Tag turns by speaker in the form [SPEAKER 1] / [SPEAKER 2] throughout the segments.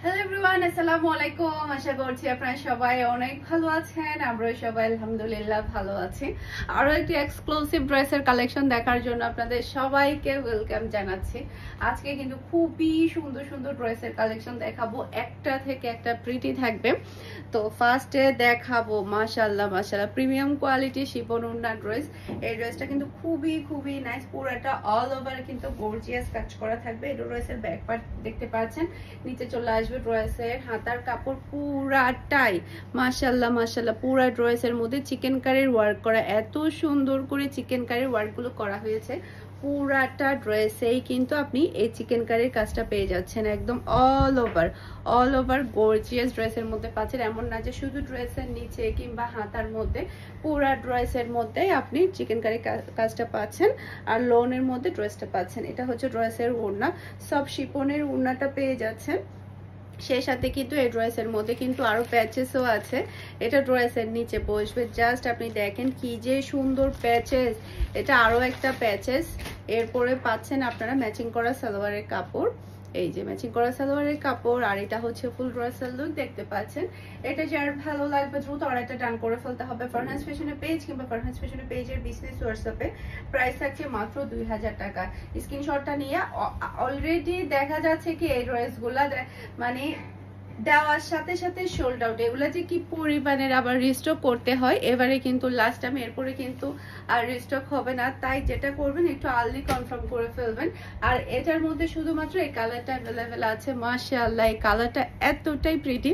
[SPEAKER 1] Hello everyone, আসসালামু আলাইকুম। আশা করছি আপনারা সবাই অনেক ভালো আছেন। আমরা সবাই আলহামদুলিল্লাহ ভালো আছি। আরো একটি এক্সক্লুসিভ ড্রেসের কালেকশন দেখার জন্য আপনাদের সবাইকে ওয়েলকাম জানাচ্ছি। আজকে কিন্তু খুবই সুন্দর সুন্দর ড্রেসের কালেকশন দেখাবো, একটা থেকে একটা প্রিটি থাকবে। তো ফার্স্টে দেখাবো মাশাআল্লাহ মাশাআল্লাহ প্রিমিয়াম কোয়ালিটি শিফন ওড়না ড্রেস। এই ড্রেসটা কিন্তু খুবই নাইস, পুরোটা অল ওভার কিন্তু গর্জিয়াস কাজ করা থাকবে। এই ড্রেসের ব্যাক পার্ট দেখতে পাচ্ছেন, নিচে চলে আসবে ড্রেসের হাতার কাপড় পুরাটাই মাশাআল্লাহ মাশাআল্লাহ। পুরা ড্রেসের মধ্যে চিকেন কারির ওয়ার্ক করা, এত সুন্দর করে চিকেন কারির ওয়ার্ক গুলো করা হয়েছে। পুরাটা ড্রেসেই কিন্তু আপনি এই চিকেন কারির কাজটা পেয়ে যাচ্ছেন, একদম অল ওভার গর্জিয়াস ড্রেসের মধ্যে পাচ্ছেন। এমন না যে শুধু ড্রেসের নিচে কিংবা হাতার মধ্যে, পুরা ড্রেসের মধ্যে আপনি চিকেন কারির কাজটা পাচ্ছেন আর লোনের মধ্যে ড্রেসটা পাচ্ছেন। এটা হচ্ছে ড্রেসের ওড়না, সব শিপনের ওড়নাটা পেয়ে যাচ্ছেন। সেই সাথে কিন্তু এই ড্রেসের মধ্যে কিন্তু আরো প্যাচেসও আছে। এটা ড্রেসের নিচে বসবে, জাস্ট আপনি দেখেন কি যে সুন্দর প্যাচেস। এটা আরো একটা প্যাচেস। এরপরে পাচ্ছেন আপনারা ম্যাচিং করা সালোয়ারের কাপড়, এই যে ম্যাচিং করা সালোয়ারের কাপড়। আর এটা হচ্ছে ফুল ড্রেসের লুক দেখতে পাচ্ছেন। এটা যার ভালো লাগবে দ্রুত অর্ডারটা ডান করে ফেলতে হবে ফারহানাস ফ্যাশনের পেজ কিংবা ফারহানাস ফ্যাশনের পেজের বিজনেস হোয়াটসঅ্যাপে। প্রাইস থাকছে মাত্র 2000 টাকা। স্ক্রিনশটটা নিয়ে অলরেডি দেখা যাচ্ছে কি এই ড্রেসগুলা মানে দেওয়ার সাথে সাথে সোল্ড আউট। এগুলা যে কি পরিমাণের আবার রিস্টক করতে হয়, এবারে কিন্তু লাস্ট টাইম, এরপরে কিন্তু আর রিস্টক হবে না। তাই যেটা করবেন একটু আর্লি কনফার্ম করে ফেলবেন। আর এটার মধ্যে শুধুমাত্র এই কালারটা অ্যাভেলেবেল আছে। মাশাআল্লাহ এই কালারটা এতটাই প্রিটি।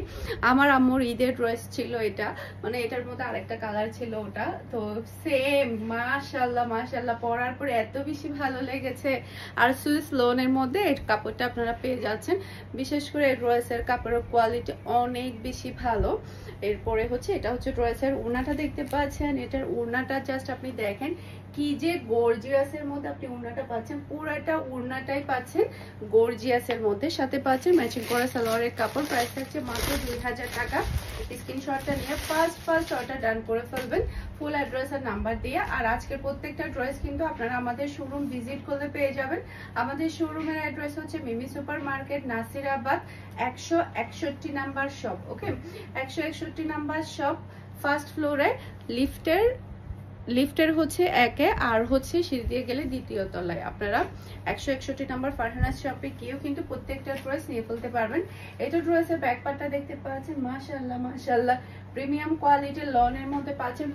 [SPEAKER 1] আমার আম্মুর ঈদের ড্রেস ছিল এটা, মানে এটার মধ্যে আরেকটা কালার ছিল ওটা, তো সেম মাশাআল্লাহ মাশাআল্লাহ পরার পরে এত বেশি ভালো লেগেছে। আর সুইস লোনের মধ্যে এই কাপড়টা আপনারা পেয়ে যাচ্ছেন। বিশেষ করে এই ড্রেসের কাপড়ের কোয়ালিটি অনেক বেশি ভালো। এরপরে হচ্ছে এটা হচ্ছে ড্রেসের ওড়নাটা দেখতে পাচ্ছেন। এটার ওড়নাটা জাস্ট আপনি দেখেন কি যে গর্জিয়াসের মধ্যে আপনি ওড়নাটা পাচ্ছেন, পুরাটা ওড়নাটাই পাচ্ছেন গর্জিয়াসের মধ্যে। সাথে পাচ্ছেন ম্যাচিং করা সালোয়ারের কাপড়। প্রাইস থাকছে মাত্র 2000 টাকা। স্ক্রিনশটটা নিয়ে ফার্স্ট অর্ডার ডান করে ফেলবেন ফুল অ্যাড্রেস আর নাম্বার দিয়ে। আর আজকের প্রত্যেকটা ড্রেস কিন্তু আপনারা আমাদের শোরুম ভিজিট করলে পেয়ে যাবেন। আমাদের শোরুমের অ্যাড্রেস হচ্ছে Mimi super market, Nasirabad, 161 number shop. Okay, 161 number shop, first ফ্লোরে, লিফটের হচ্ছে একে, আর হচ্ছে সিঁড়ি দিয়ে গেলে দ্বিতীয় তলায়। আপনারা 161 নাম্বার ফারহানাস শপে গিয়েও কিন্তু প্রত্যেকটা ড্রেস নিয়ে ফেলতে পারবেন। এটা ড্রেসের ব্যাক পার্টটা দেখতে পাচ্ছেন মাশাআল্লাহ মাশাআল্লাহ প্রিমিয়াম কোয়ালিটির লনের মধ্যে পাচ্ছেন।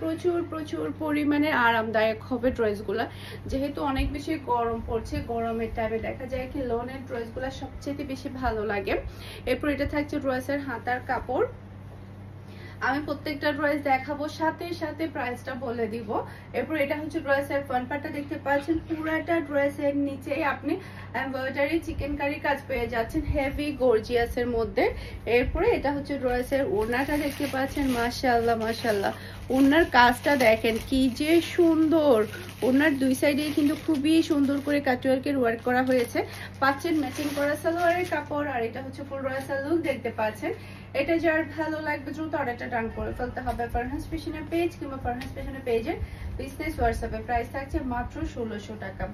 [SPEAKER 1] প্রচুর পরিমাণে আরামদায়ক হবে ড্রেসগুলো, যেহেতু অনেক বেশি গরম পড়ছে। গরমের টাইমে দেখা যায় কি লনের ড্রেসগুলো সবচেয়ে বেশি ভালো লাগে। এরপর এটা থাকছে ড্রেসের হাতার কাপড়। আমি প্রত্যেকটা ড্রেস দেখাবো, সাথে সাথে প্রাইসটা বলে দিব। এরপর এটা হচ্ছে ড্রেসের ফ্রন্ট পার্টটা দেখতে পাচ্ছেন। পুরাটা ড্রেসের নিচে আপনি এমব্রয়ডারি চিকেন কারি কাজ পেয়ে যাচ্ছেন হেভি গর্জিয়াসের মধ্যে। এরপরে এটা হচ্ছে ড্রেসের ওড়নাটা দেখতে পাচ্ছেন মাশাআল্লাহ মাশাআল্লাহ। ওড়নার কাজটা দেখেন কি যে সুন্দর। ওড়নার দুই সাইডে কিন্তু খুবই সুন্দর করে কাটওয়ার্কের ওয়ার্ক করা হয়েছে। পাচ্ছেন ম্যাচিং করা সালোয়ারের কাপড়। আর এটা হচ্ছে ফুল ড্রেসের লুক দেখতে পাচ্ছেন। এটা যার ভালো লাগবে দ্রুত অর্ডারটা ডান করে ফেলতে হবে ফারহানাস ফ্যাশনের পেজ কিংবা ফারহানাস ফ্যাশনের পেজের বিজনেস হোয়াটসঅ্যাপে। প্রাইস থাকছে মাত্র 1600 টাকা।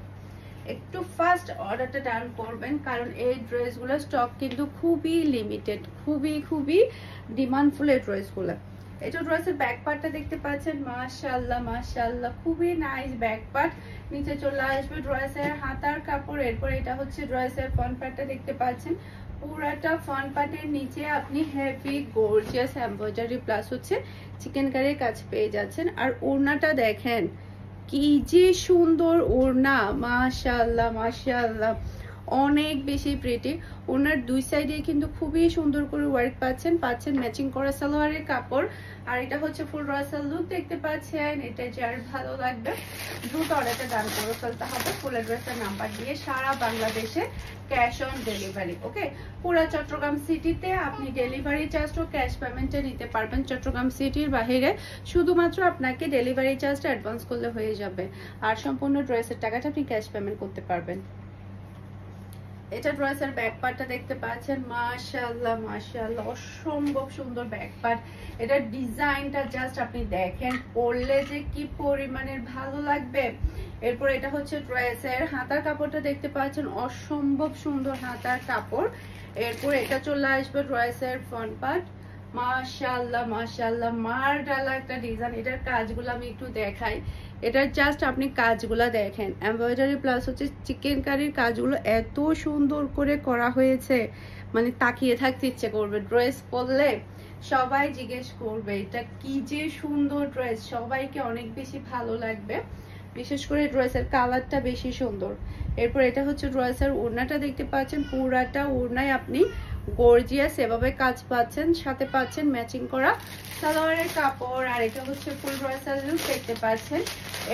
[SPEAKER 1] একটু ফাস্ট অর্ডারটা ডান করবেন, কারণ এই ড্রেসগুলো স্টক কিন্তু খুবই লিমিটেড, খুবই ডিমান্ডফুল এই ড্রেসগুলো। এটা ড্রেসের ব্যাক পার্টটা দেখতে পাচ্ছেন মাশাআল্লাহ মাশাআল্লাহ খুবই নাইস ব্যাক পার্ট। নিচে চলে আসবে ড্রেসের হাতার কাপড়। এরপর এটা হচ্ছে ড্রেসের ফ্রন্ট পার্টটা দেখতে পাচ্ছেন। পুরাটা ফ্রন্ট পার্টের নিচে আপনি হেভি গর্জিয়াস এমব্রয়ডারি প্লাস হচ্ছে চিকেন কারির কাজ পেয়ে যাচ্ছেন। আর ওড়নাটা দেখেন কি যে সুন্দর ওড়না, মাশাআল্লাহ মাশাআল্লাহ অনেক বেশি প্রিটি। ওনার দুই সাইডে কিন্তু খুবই সুন্দর করে ওয়ার্ক পাচ্ছেন ম্যাচিং করা সালোয়ারের কাপড়। আর এটা হচ্ছে ফুল ড্রেসের লুক দেখতে পাচ্ছেন। এটা যার ভালো লাগবে দ্রুত অর্ডারটা ডান করে ফেলতে হবে ফুল অ্যাড্রেসের নাম্বার দিয়ে। সারা বাংলাদেশে ক্যাশ অন ডেলিভারি। ওকে, পুরো চট্টগ্রাম সিটিতে আপনি ডেলিভারি চার্জ ও ক্যাশ পেমেন্টে নিতে পারবেন। চট্টগ্রাম সিটির বাইরে শুধুমাত্র আপনাকে ডেলিভারি চার্জটা অ্যাডভান্স করলে হয়ে যাবে, আর সম্পূর্ণ ড্রেসের টাকাটা আপনি ক্যাশ পেমেন্ট করতে পারবেন। এটা ড্রেসের ব্যাক পার্টটা দেখতে পাচ্ছেন মাশাআল্লাহ মাশাআল্লাহ অসম্ভব সুন্দর ব্যাক পার্ট। এটা ডিজাইনটা জাস্ট আপনি দেখেন, পরলে যে কি পরিমাণের ভালো লাগবে। এরপর এটা হচ্ছে ড্রেসের হাতার কাপড়টা দেখতে পাচ্ছেন, অসম্ভব সুন্দর হাতার কাপড়। এরপর এটা চলে আসবে ড্রেসের ফ্রন্ট পার্ট। মাশাআল্লাহ মাশাআল্লাহ, মারডালা একটা ডিজাইন। এটার কাজগুলো আমি একটু দেখাই। এটার জাস্ট আপনি কাজগুলো দেখেন, এমব্রয়ডারি প্লাস হচ্ছে চিকেন কারির কাজগুলো এত সুন্দর করে করা হয়েছে, মানে তাকিয়ে থাকতে ইচ্ছে করবে। ড্রেস পরলে সবাই জিজ্ঞেস করবে এটা কি যে সুন্দর ড্রেস, সবাইকে অনেক বেশি ভালো লাগবে। বিশেষ করে ড্রেসের কালারটা বেশি সুন্দর। এরপর এটা হচ্ছে ড্রেসের ওড়নাটা দেখতে পাচ্ছেন, পুরাটা ওড়নায় আপনি গর্জিয়াস এভাবে কাজ পাচ্ছেন, সাথে পাচ্ছেন ম্যাচিং করা সালোয়ারের কাপড়। আর এটা হচ্ছে ফুল ড্রেসের লুক দেখতে পাচ্ছেন।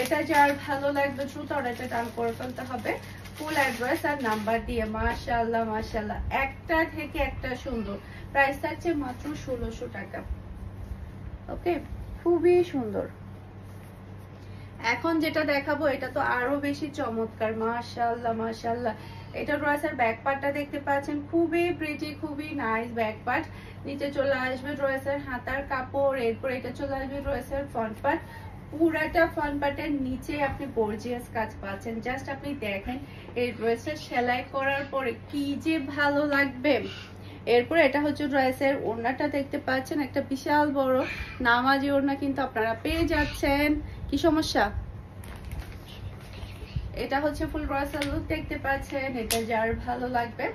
[SPEAKER 1] এটা যার ভালো লাগবে দ্রুত অর্ডারটা ডান করে ফেলতে হবে ফুল অ্যাড্রেস আর নাম্বার দিয়ে। মাশাআল্লাহ মাশাআল্লাহ, একটা থেকে একটা সুন্দর। প্রাইস থাকছে মাত্র 1600 টাকা। ওকে, খুবই সুন্দর। এখন যেটা দেখাবো এটা তো আরো বেশি চমৎকার। মাশাআল্লাহ মাশাআল্লাহ, এটা ড্রেসের ব্যাক পার্টটা দেখতে পাচ্ছেন, খুবই প্রিটি, খুবই নাইস ব্যাক পার্ট। নিচে চলে আসবে ড্রেসের হাতার কাপড়। এরপর এটা চলে আসবে ড্রেসের ফ্রন্ট পার্ট। পুরাটা ফ্রন্ট পার্টের নিচে আপনি গর্জিয়াস কাজ পাচ্ছেন। জাস্ট আপনি দেখেন এই ড্রেসটা সেলাই করার পরে কি যে ভালো লাগবে। এরপর এটা হচ্ছে ড্রেসের ওড়নাটা দেখতে পাচ্ছেন, একটা বিশাল বড় নামাজি ওড়না কিন্তু আপনারা পেয়ে যাচ্ছেন। কি সমস্যা? এটা হচ্ছে ফুল ড্রেসের লুক দেখতে পাচ্ছেন। এটা যার ভালো লাগবে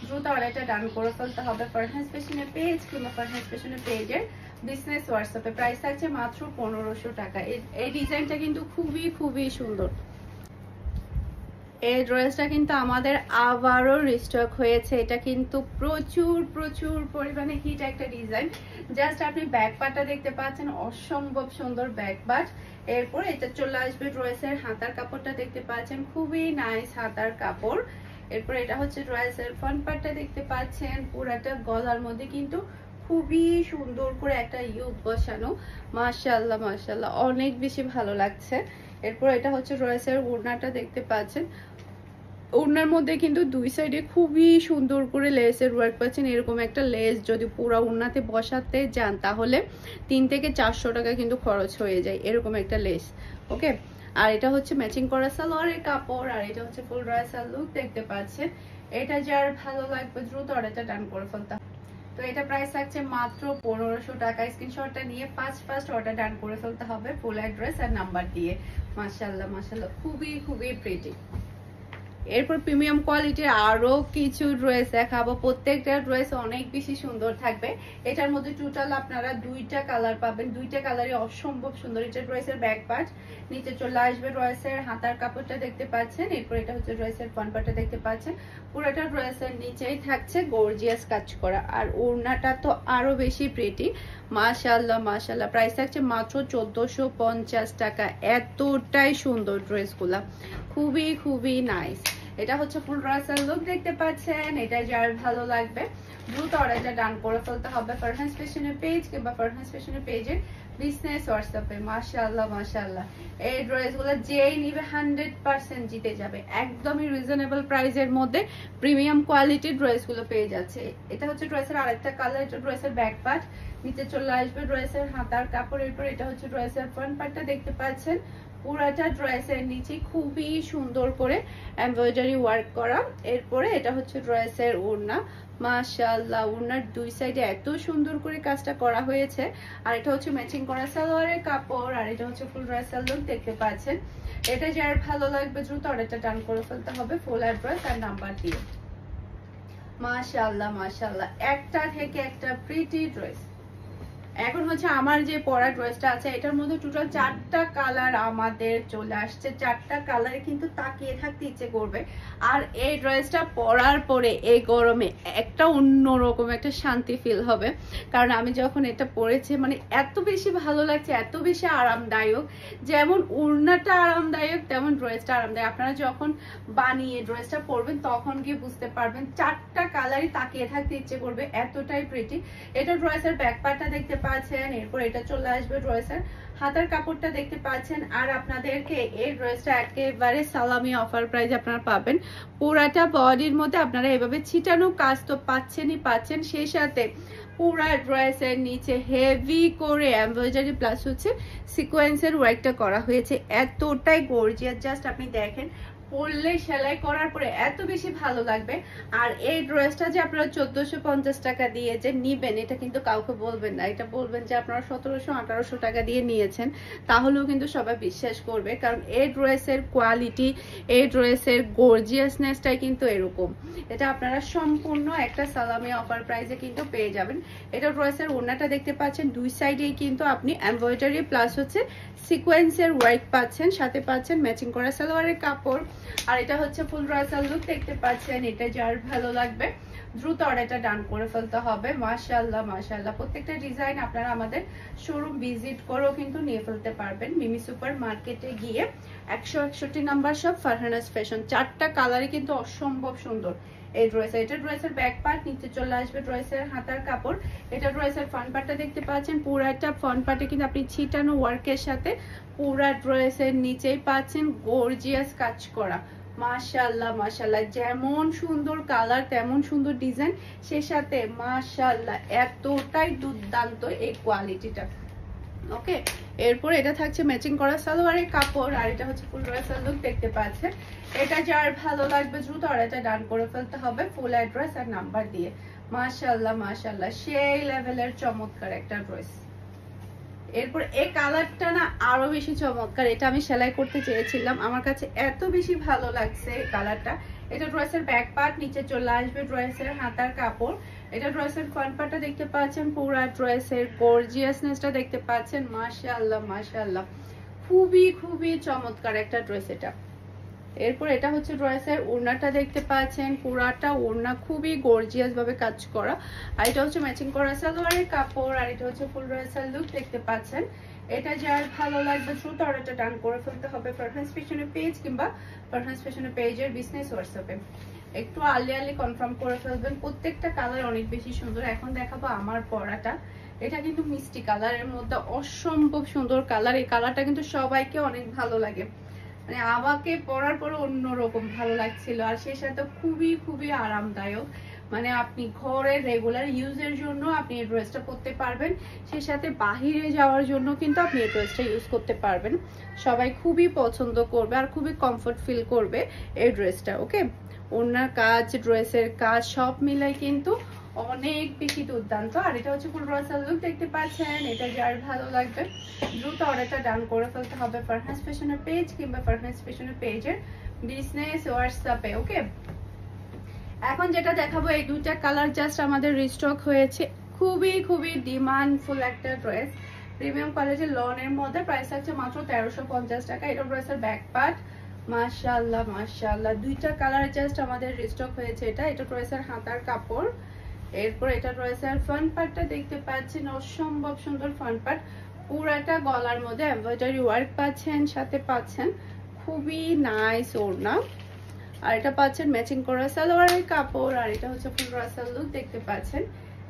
[SPEAKER 1] দ্রুত অর্ডারটা ডান করে ফেলতে হবে ফারহানাস ফ্যাশনের পেজ কিংবা ফারহানাস ফ্যাশনের পেজের বিজনেস হোয়াটসঅ্যাপে। প্রাইস আছে মাত্র 1500 টাকা। এই ডিজাইনটা কিন্তু খুবই খুবই সুন্দর। এই ড্রেসটা কিন্তু আমাদের আবারও রিস্টক হয়েছে। এটা কিন্তু প্রচুর প্রচুর পরিমাণে হিট একটা ডিজাইন। জাস্ট আপনি ব্যাক পার্টটা দেখতে পাচ্ছেন, অসম্ভব সুন্দর ব্যাক পার্ট। এরপর এটা চলে আসবে ড্রেসের হাতার কাপড়টা দেখতে পাচ্ছেন, খুবই নাইস হাতার কাপড়। এরপর এটা হচ্ছে ড্রেসের ফ্রন্ট পার্টটা দেখতে পাচ্ছেন, পুরাটা গলার মধ্যে কিন্তু খুবই সুন্দর করে একটা ইউক বসানো। মাশাআল্লাহ মাশাআল্লাহ, অনেক বেশি ভালো লাগছে। এরপর এটা হচ্ছে ড্রেসের ওড়নাটা দেখতে পাচ্ছেন, ওড়নার মধ্যে কিন্তু দুই সাইডে খুবই সুন্দর করে লেসের ওয়ার্ক পাচ্ছেন। এরকম একটা লেস যদি পুরো ওড়নাতে বসাতে যান তাহলে 3 থেকে 400 টাকা কিন্তু খরচ হয়ে যায়, এরকম একটা লেস। ওকে, আর এটা হচ্ছে ম্যাচিং করা সালোয়ারের কাপড়। আর এটা হচ্ছে ফুল ড্রেসের লুক দেখতে পাচ্ছেন। এটা যার ভালো লাগবে দ্রুত অর্ডারটা ডান করে ফেলতে। তো এটা প্রাইস থাকছে মাত্র 1500 টাকা। স্ক্রিনশটটা নিয়ে ফার্স্ট অর্ডার ডান করে ফেলতে হবে ফুল অ্যাড্রেস আর নাম্বার দিয়ে। মাশাআল্লাহ মাশাআল্লাহ, খুবই খুবই প্রিটি। এরপর প্রিমিয়াম কোয়ালিটির আরো কিছু ড্রেস দেখাবো। প্রত্যেকটা ড্রেস অনেক বেশি সুন্দর থাকবে। এটার মধ্যে টোটাল আপনারা 2টা কালার পাবেন, 2টা কালারই অসম্ভব সুন্দর। এটা ড্রেসের ব্যাক পার্ট, নিচে চলে আসবে ড্রেসের হাতার কাপড়টা দেখতে পাচ্ছেন। এরপর এটা হচ্ছে ড্রেসের ফ্রন্ট পার্টটা দেখতে পাচ্ছেন। পুরোটা ড্রেসের নিচেই থাকছে গর্জিয়াস কাজ করা, আর ওড়নাটা তো আরো বেশি প্রিটি। মাশাআল্লাহ মাশাআল্লাহ, প্রাইস থাকছে মাত্র 1450 টাকা। এতটাই সুন্দর ড্রেসগুলা, খুবই খুবই নাইস। এটা হচ্ছে ফুল ড্রেসের লুক দেখতে পাচ্ছেন। এটা যার ভালো লাগবে দ্রুত অর্ডারটা ডান করে ফেলতে হবে ফারহানাস ফ্যাশনের পেজ কিংবা ফারহানাস ফ্যাশনের পেজের বিজনেস হোয়াটসঅ্যাপে। মাশাআল্লাহ মাশাআল্লাহ, এই ড্রেসগুলো যেই নিবে 100% জিতে যাবে। একদমই রিজনেবল প্রাইসের মধ্যে প্রিমিয়াম কোয়ালিটির ড্রেসগুলো পেয়ে যাচ্ছে। এটা হচ্ছে ড্রেসের আরেকটা কালার। এটা ড্রেসের ব্যাক পার্ট, নিচে চলে আসবে ড্রেসের হাতার কাপড়। এরপর এটা হচ্ছে ড্রেসের ফ্রন্ট পার্টটা দেখতে পাচ্ছেন, পুরাটা ড্রেসের নিচে খুবই সুন্দর করে এমব্রয়ডারি ওয়ার্ক করা। এরপরে এটা হচ্ছে ড্রেসের ওড়না। মাশাআল্লাহ, ওড়নার দুই সাইডে এত সুন্দর করে কাজটা করা হয়েছে। আর এটা হচ্ছে ম্যাচিং করা সালোয়ারের কাপড়। আর এটা হচ্ছে ফুল ড্রেসের লুক দেখতে পাচ্ছেন। এটা যার ভালো লাগবে দ্রুত অর্ডারটা ডান করে ফেলতে হবে ফুল অ্যাড্রেস আর নাম্বার দিয়ে। মাশাআল্লাহ মাশাআল্লাহ, একটা থেকে একটা প্রিটি ড্রেস। এখন হচ্ছে আমার যে পরা ড্রেসটা আছে এটার মধ্যে টোটাল 4টা কালার আমাদের চলে আসছে। 4টা কালারে কিন্তু তাকিয়ে থাকতে ইচ্ছে করবে। আর এই ড্রেসটা পরার পরে এই গরমে একটা অন্যরকম একটা শান্তি ফিল হবে, কারণ আমি যখন এটা পরেছি মানে এত বেশি ভালো লাগছে, এত বেশি আরামদায়ক। যেমন ওড়নাটা আরামদায়ক তেমন ড্রেসটা আরামদায়ক। আপনারা যখন বানিয়ে ড্রেসটা পরবেন তখন গিয়ে বুঝতে পারবেন 4টা কালারই তাকিয়ে থাকতে ইচ্ছে করবে, এতটাই প্রিটি। এটা ড্রেসের ব্যাক পার্টটা দেখতে পাচ্ছেন। এরপর এটা চলে আসবে ড্রেসের হাতার কাপড়টা দেখতে পাচ্ছেন। আর আপনাদেরকে এই ড্রেসটা একেবারে সালামি অফার প্রাইস আপনারা পাবেন। পুরাটা বডির মধ্যে আপনারা এভাবে ছিটানো কাজ তো পাচ্ছেন, সেই সাথে পুরা ড্রেসের নিচে হেভি করে এমব্রয়ডারি প্লাস হচ্ছে সিকোয়েন্সের ওয়ার্কটা করা হয়েছে। এতটাই গর্জিয়াস, জাস্ট আপনি দেখেন, পরলে সেলাই করার পরে এত বেশি ভালো লাগবে। আর এই ড্রেসটা যে আপনারা 1450 টাকা দিয়ে যে নিবেন, এটা কিন্তু কাউকে বলবেন না, এটা বলবেন যে আপনারা 1700-1800 টাকা দিয়ে নিয়েছেন, তাহলেও কিন্তু সবাই বিশ্বাস করবে। কারণ এই ড্রেসের কোয়ালিটি, এই ড্রেসের গর্জিয়াসনেসটাই কিন্তু এরকম। এটা আপনারা সম্পূর্ণ একটা সালামি অফার প্রাইসে কিন্তু পেয়ে যাবেন। এটা ড্রেসের ওড়নাটা দেখতে পাচ্ছেন, দুই সাইডেই কিন্তু আপনি এমব্রয়ডারি প্লাস হচ্ছে সিকোয়েন্সের ওয়ার্ক পাচ্ছেন, সাথে পাচ্ছেন ম্যাচিং করা সালোয়ারের কাপড়। আর এটা হচ্ছে ফুল ড্রেসের লুক দেখতে পাচ্ছেন। এটা যার ভালো লাগবে দ্রুত অর্ডারটা ডান করে ফেলতে হবে। মাশাআল্লাহ মাশাআল্লাহ, প্রত্যেকটা ডিজাইন আপনারা আমাদের শোরুম ভিজিট করেও কিন্তু নিয়ে ফেলতে পারবেন। মিমি সুপার মার্কেটে গিয়ে 161 নাম্বার শপ ফারহানাস ফ্যাশন। 4টা কালারই কিন্তু অসম্ভব সুন্দর এই ড্রেসের। এটা ড্রেসের ব্যাক পার্ট, নিচে চলে আসবে ড্রেসের হাতার কাপড়। এটা ড্রেসের ফ্রন্ট পার্টটা দেখতে পাচ্ছেন, পুরাটা ফ্রন্ট পার্টে কিন্তু আপনি ছিটানো ওয়ার্কের সাথে পুরা ড্রেসের নিচেই পাচ্ছেন গর্জিয়াস কাজ করা। মাশাআল্লাহ মাশাআল্লাহ, যেমন সুন্দর কালার তেমন সুন্দর ডিজাইন, সে সাথে মাশাআল্লাহ এতটাই দুর্দান্ত এই কোয়ালিটিটা। ওকে, এরপর এটা থাকছে ম্যাচিং করা সালোয়ারের কাপড়। আর এটা হচ্ছে ফুল ড্রেসের লুক দেখতে পাচ্ছেন। এটা যার ভালো লাগবে দ্রুত অর্ডারটা ডান করে ফেলতে হবে ফুল অ্যাড্রেস আর নাম্বার দিয়ে। মাশাআল্লাহ মাশাআল্লাহ, সেই লেভেলের চমৎকার একটা ড্রেস। এরপর এই কালারটা না আরো বেশি চমৎকার, এটা আমি সেলাই করতে চেয়েছিলাম, আমার কাছে এত বেশি ভালো লাগছে এই কালারটা। এটা ড্রেসের ব্যাক পার্ট, নিচে চলে আসবে ড্রেসের হাতার কাপড়। এটা ড্রেসের ফ্রন্ট পার্টটা দেখতে পাচ্ছেন, পুরা ড্রেসের গর্জিয়াসনেসটা দেখতে পাচ্ছেন। মাশাআল্লাহ মাশাআল্লাহ, খুবই খুবই চমৎকার একটা ড্রেস এটা। এরপর এটা হচ্ছে ড্রেসের ওড়নাটা দেখতে পাচ্ছেন, পুরাটা ওড়না খুবই গর্জিয়াস ভাবে কাজ করা। আর এটা হচ্ছে ম্যাচিং করা সালোয়ারের কাপড়। আর এটা হচ্ছে ফুল ড্রেসের লুক দেখতে পাচ্ছেন। এটা যার ভালো লাগবে দ্রুত অর্ডারটা ডান করে ফেলতে হবে ফারহানাস ফ্যাশনের পেজ কিংবা ফারহানাস ফ্যাশনের পেজের বিজনেস হোয়াটসঅ্যাপে। একটু আর্লি কনফার্ম করে ফেলবেন। প্রত্যেকটা কালার অনেক বেশি সুন্দর। এখন দেখাবো আমার পরাটা, এটা কিন্তু মিষ্টি কালারের মধ্যে অসম্ভব সুন্দর কালার। এই কালারটা কিন্তু সবাইকে অনেক ভালো লাগে, মানে আমাকে পরার পরে অন্যরকম ভালো লাগছিল। আর সেই সাথে খুবই খুবই আরামদায়ক, মানে আপনি ঘরের রেগুলার ইউজের জন্য আপনি এই ড্রেসটা পরতে পারবেন, সেই সাথে বাহিরে যাওয়ার জন্য কিন্তু আপনি এই ড্রেসটা ইউজ করতে পারবেন। সবাই খুবই পছন্দ করবে আর খুবই কমফোর্ট ফিল করবে এই ড্রেসটা। ওকে, ওনার কাজ, ড্রেসের কাজ সব মিলাই কিন্তু অনেক বেশি দুর্দান্ত। আর এটা হচ্ছে ফুল ড্রেসের লুক দেখতে পাচ্ছেন। এটা যার ভালো লাগবে দ্রুত অর্ডারটা ডান করে ফেলতে হবে ফারহানাস ফ্যাশনের পেজ কিংবা ফারহানাস ফ্যাশনের পেজের বিজনেস হোয়াটসঅ্যাপে। ওকে, এখন যেটা দেখাবো এই দুইটা কালার জাস্ট আমাদের রিস্টক হয়েছে। খুবই খুবই ডিমান্ডফুল একটা ড্রেস, প্রিমিয়াম কোয়ালিটির লনের মধ্যে, প্রাইস আছে মাত্র 1350 টাকা। এটা ড্রেসের ব্যাক পার্ট। মাশাআল্লাহ মাশাআল্লাহ, দুইটা কালার জাস্ট আমাদের রিস্টক হয়েছে। এটা ড্রেসের হাতার কাপড়। এরপর এটা ড্রেসের ফ্রন্ট পার্টটা দেখতে পাচ্ছেন, অসম্ভব সুন্দর ফ্রন্ট পার্ট, পুরাটা গলার মধ্যে এমব্রয়ডারি ওয়ার্ক পাচ্ছেন, সাথে পাচ্ছেন খুবই নাইস ওড়না। আর এটা পাচ্ছেন ম্যাচিং করা সালোয়ারের কাপড়। আর এটা হচ্ছে ফুল ড্রেসের লুক দেখতে পাচ্ছেন।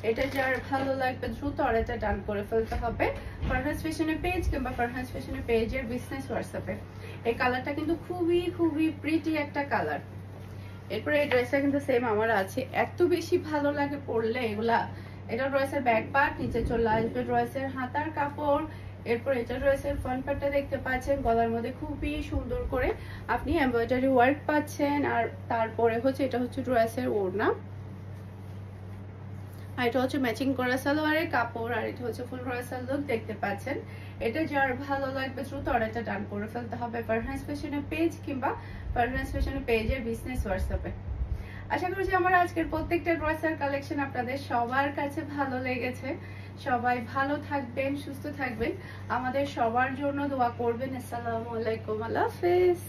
[SPEAKER 1] এটা যার ভালো লাগবে দ্রুত অর্ডারটা ডান করে ফেলতে হবে ফারহানাস ফ্যাশনের পেজ কিংবা ফারহানাস ফ্যাশনের পেজের বিজনেস হোয়াটসঅ্যাপে। এই কালারটা কিন্তু খুবই খুবই প্রিটি একটা কালার। এরপরে এই ড্রেসটা কিন্তু সেম আমার আছে, এত বেশি ভালো লাগে পরলে এগুলা। এটা ড্রেসের ব্যাক পার্ট, নিচে চলে আসবে ড্রেসের হাতার কাপড়। এরপর এটা ড্রেসের ফ্রন্ট পার্টটা দেখতে পাচ্ছেন, গলার মধ্যে খুবই সুন্দর করে আপনি এমব্রয়ডারি ওয়ার্ক পাচ্ছেন। আর তারপরে হচ্ছে এটা হচ্ছে ড্রেসের ওড়না। আর এটা হচ্ছে ম্যাচিং করা সালোয়ারের কাপড়। আর এটা হচ্ছে ফুল ড্রেসের লুক দেখতে পাচ্ছেন। এটা যার ভালো লাগবে দ্রুত অর্ডারটা ডান করে ফেলতে হবে ফারহানাস ফ্যাশনের পেজ কিংবা ফারহানাস ফ্যাশনের পেজের বিজনেস হোয়াটসঅ্যাপে। আশা করছি আমার আজকের প্রত্যেকটা ড্রেসের কালেকশন আপনাদের সবার কাছে ভালো লেগেছে। সবাই ভালো থাকবেন, সুস্থ থাকবেন, আমাদের সবার জন্য দোয়া করবেন। আসসালামু আলাইকুম, আল্লাহ হাফেজ।